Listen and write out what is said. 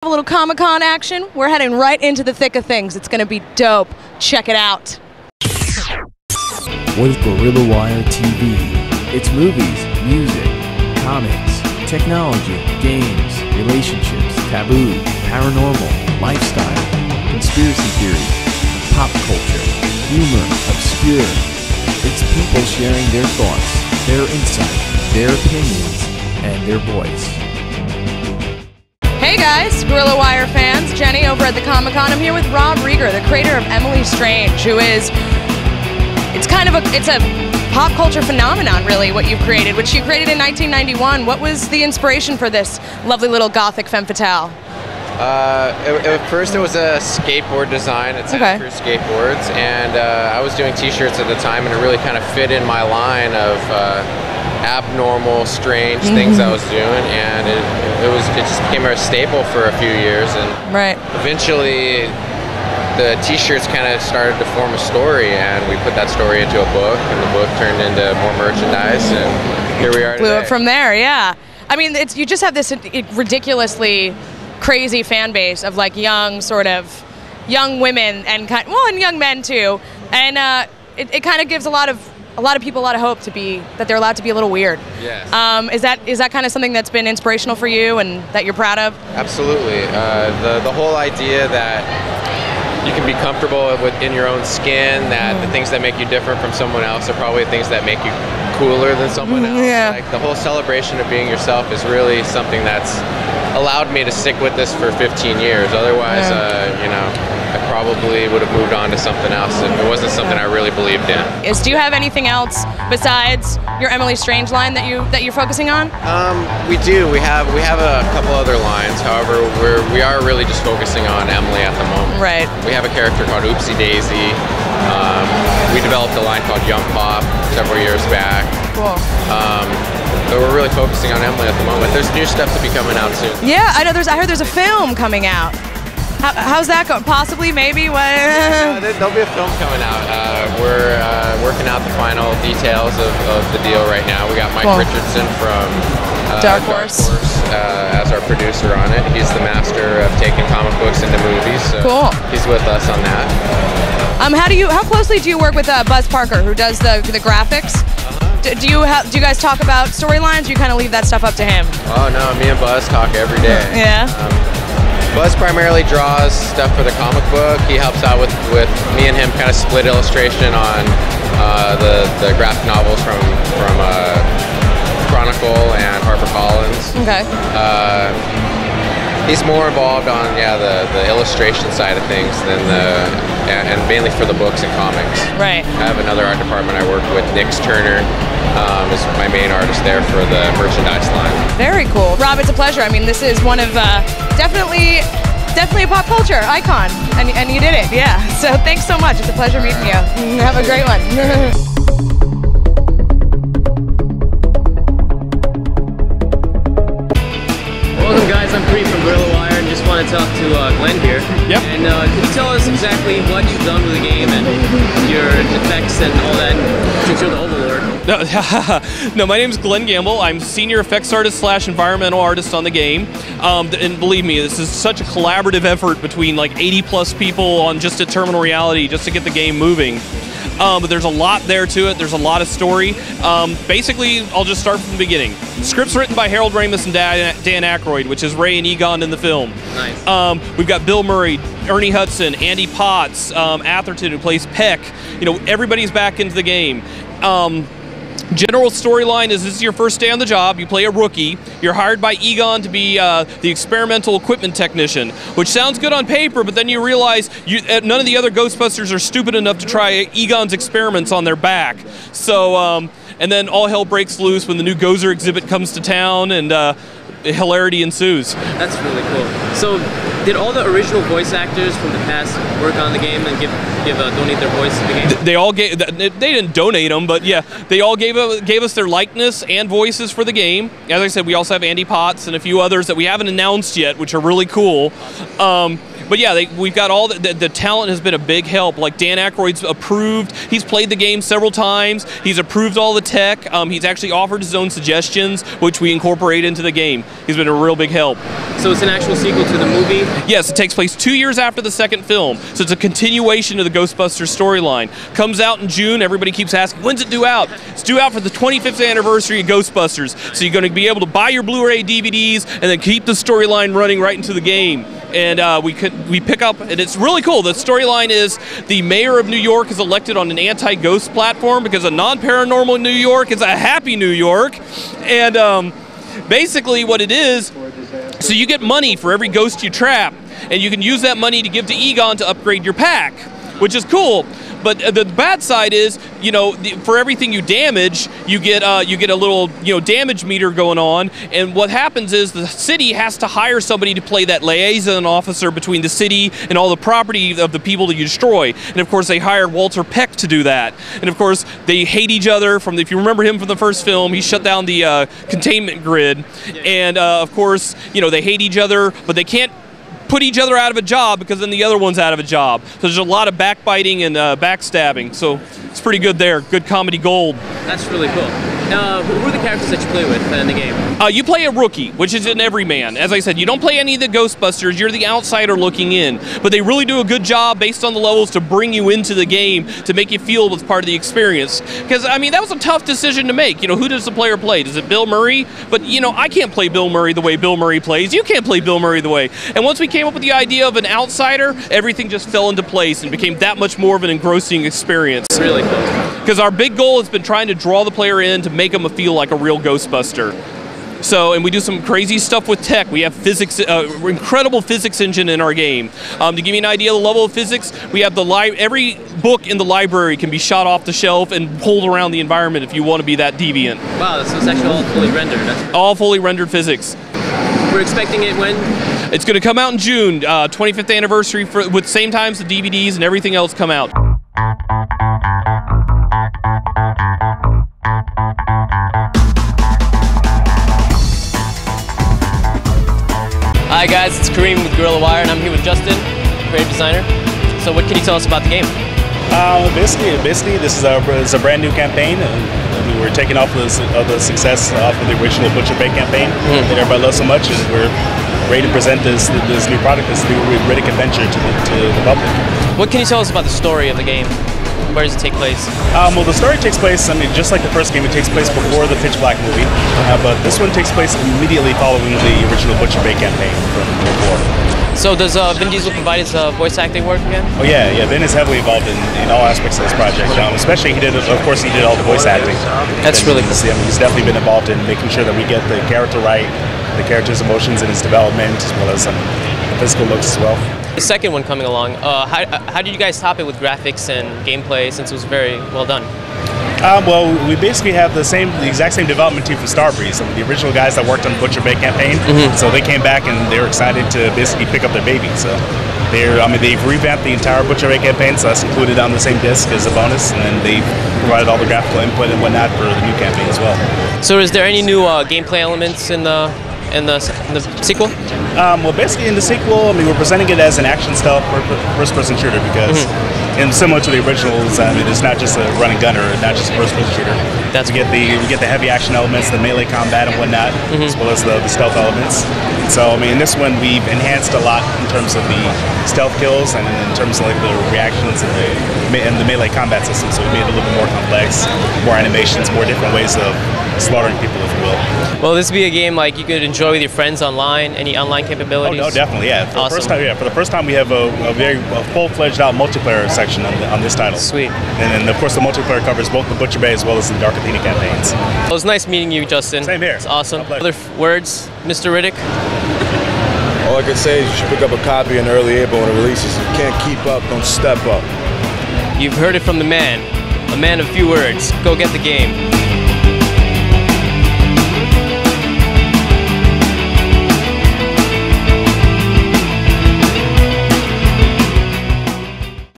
A little Comic-Con action. We're heading right into the thick of things. It's going to be dope. Check it out. What is Gorillawire TV? It's movies, music, comics, technology, games, relationships, taboo, paranormal, lifestyle, conspiracy theories, pop culture, humor, obscure. It's people sharing their thoughts, their insight, their opinions, and their voice. Hey guys, Gorillawire fans, Jenny over at the Comic-Con. I'm here with Rob Reger, the creator of Emily Strange, who is, it's a pop culture phenomenon really, what you've created, which you created in 1991. What was the inspiration for this lovely little gothic femme fatale? At first it was a skateboard design. It's for skateboards, and I was doing t-shirts at the time, and it really kind of fit in my line of abnormal, strange things I was doing, and it just became a staple for a few years, and eventually the t-shirts kind of started to form a story, and we put that story into a book, and the book turned into more merchandise, and here we are today. Blew it from there, yeah. I mean, you just have this ridiculously crazy fan base of like young women and young men too, and it kind of gives a lot of people a lot of hope that they're allowed to be a little weird. Yes. Is that kind of something that's been inspirational for you and that you're proud of? Absolutely. The whole idea that you can be comfortable in your own skin, that the things that make you different from someone else are probably things that make you cooler than someone else. Yeah. Like the whole celebration of being yourself is really something that's allowed me to stick with this for 15 years. Otherwise, I probably would have moved on to something else if it wasn't something I really believed in. Do you have anything else besides your Emily Strange line that you're focusing on? We do. We have a couple other lines. However, we are really just focusing on Emily at the moment. Right. We have a character called Oopsie Daisy. We developed a line called Young Pop several years back. Cool. But we're really focusing on Emily at the moment. There's new stuff to be coming out soon. Yeah, I know. I heard there's a film coming out. How's that going? Possibly, maybe? What? There'll be a film coming out. We're working out the final details of the deal right now. We got Mike Richardson from Dark Horse as our producer on it. He's the master of taking comic books into movies. So cool. He's with us on that. How closely do you work with Buzz Parker, who does the graphics? Do you guys talk about storylines, or you kind of leave that stuff up to him? Oh no, me and Buzz talk every day. Yeah. Buzz primarily draws stuff for the comic book. He helps out with me and him kind of split illustration on the graphic novels from Chronicle and HarperCollins. Okay. He's more involved on the illustration side of things than and mainly for the books and comics. Right. I have another art department I work with. Nix Turner is my main artist there for the merchandise line. Very cool. Rob, it's a pleasure. I mean, this is one of definitely a pop culture icon, and you did it. Yeah. So thanks so much. It's a pleasure meeting you. Have a great one. Welcome guys, I'm Karim from Gorillawire, and just want to talk to Glenn here. Yep. And can you tell us exactly what you've done with the game and your effects and all that, since you're the overlord? No, my name is Glenn Gamble. I'm senior effects artist / environmental artist on the game. And believe me, this is such a collaborative effort between like 80 plus people on just a terminal reality just to get the game moving. But there's a lot there to it. There's a lot of story. Basically, I'll just start from the beginning. The script's written by Harold Ramis and Dan Aykroyd, which is Ray and Egon in the film. Nice. We've got Bill Murray, Ernie Hudson, Andy Potts, Atherton, who plays Peck. You know, everybody's back into the game. General storyline is this is your first day on the job. You play a rookie. You're hired by Egon to be the experimental equipment technician, which sounds good on paper, but then you realize none of the other Ghostbusters are stupid enough to try Egon's experiments on their back. So, and then all hell breaks loose when the new Gozer exhibit comes to town, and hilarity ensues. That's really cool. So, did all the original voice actors from the past work on the game and donate their voice to the game? They all gave. They didn't donate them, but yeah, they all gave us their likeness and voices for the game. As I said, we also have Andy Potts and a few others that we haven't announced yet, which are really cool. But yeah, we've got all the talent has been a big help. Like Dan Aykroyd's approved. He's played the game several times. He's approved all the tech. He's actually offered his own suggestions, which we incorporate into the game. He's been a real big help. So it's an actual sequel to the movie? Yes, it takes place 2 years after the second film. So it's a continuation of the Ghostbusters storyline. Comes out in June. Everybody keeps asking, when's it due out? It's due out for the 25th anniversary of Ghostbusters. So you're going to be able to buy your Blu-ray DVDs and then keep the storyline running right into the game. And we pick up, and it's really cool. The storyline is the mayor of New York is elected on an anti-ghost platform because a non-paranormal New York is a happy New York. And basically what it is, so you get money for every ghost you trap, and you can use that money to give to Egon to upgrade your pack, which is cool. But the bad side is, you know, for everything you damage, you get a little, you know, damage meter going on. And what happens is the city has to hire somebody to play that liaison officer between the city and all the property of the people that you destroy. And of course, they hire Walter Peck to do that. And of course, they hate each other. If you remember him from the first film, he shut down the containment grid. And of course, you know, they hate each other, but they can't put each other out of a job because then the other one's out of a job. So there's a lot of backbiting and backstabbing. So it's pretty good there. Good comedy gold. That's really cool. Who are the characters that you play with in the game? You play a rookie, which is an everyman. As I said, you don't play any of the Ghostbusters. You're the outsider looking in. But they really do a good job based on the levels to bring you into the game to make you feel it's part of the experience. Because, I mean, that was a tough decision to make. You know, who does the player play? Does it Bill Murray? But, you know, I can't play Bill Murray the way Bill Murray plays. You can't play Bill Murray the way. And once we came up with the idea of an outsider, everything just fell into place and became that much more of an engrossing experience. Really cool. Because our big goal has been trying to draw the player in to make them feel like a real Ghostbuster. So, and we do some crazy stuff with tech. We have physics, incredible physics engine in our game. To give you an idea of the level of physics, we have every book in the library can be shot off the shelf and pulled around the environment if you want to be that deviant. Wow, so it's actually all fully rendered. That's all fully rendered physics. We're expecting it when? It's going to come out in June, 25th anniversary, with same times the DVDs and everything else come out. Hi guys, it's Karim with Gorillawire, and I'm here with Justin, creative designer. So what can you tell us about the game? Basically, this is a brand new campaign. We were taking off of the success off of the original Butcher Bay campaign that everybody loves so much, and we're ready to present this new product, this new Riddick adventure to the public. What can you tell us about the story of the game? Where does it take place? Well, the story takes place, I mean, just like the first game, it takes place before the Pitch Black movie. But this one takes place immediately following the original Butcher Bay campaign from World War. So does Vin Diesel provide his voice acting work again? Oh yeah, Vin is heavily involved in all aspects of this project. Especially he did all the voice acting. That's really cool. I mean, he's definitely been involved in making sure that we get the character right, the character's emotions and his development, as well as some physical looks as well. The second one coming along, how did you guys top it with graphics and gameplay, since it was very well done? Well, we basically have the exact same development team from Starbreeze, some of the original guys that worked on the Butcher Bay campaign. So they came back and they were excited to basically pick up their baby. So they've revamped the entire Butcher Bay campaign, so that's included on the same disc as a bonus, and then they provided all the graphical input and whatnot for the new campaign as well. So is there any new gameplay elements in the sequel? Well, basically in the sequel, I mean, we're presenting it as an action stealth first-person shooter because, and similar to the originals, I mean, it's not just a run and gun or not just a first-person shooter. We get the heavy action elements, the melee combat and whatnot, as well as the stealth elements. So, I mean, in this one, we've enhanced a lot in terms of the stealth kills and in terms of like the reactions and the melee combat system. So we made it a little bit more complex, more animations, more different ways of slaughtering people, if you will. Will this be a game like you could enjoy with your friends online? Any online capabilities? Oh no, definitely, yeah. For the first time, we have a full-fledged out multiplayer section on this title. Sweet. And then, of course, the multiplayer covers both the Butcher Bay as well as the Dark Athena campaigns. Well, it was nice meeting you, Justin. Same here. It's awesome. Other words, Mr. Riddick? All I can say is you should pick up a copy in early April when it releases. If you can't keep up, don't step up. You've heard it from the man, a man of few words. Go get the game.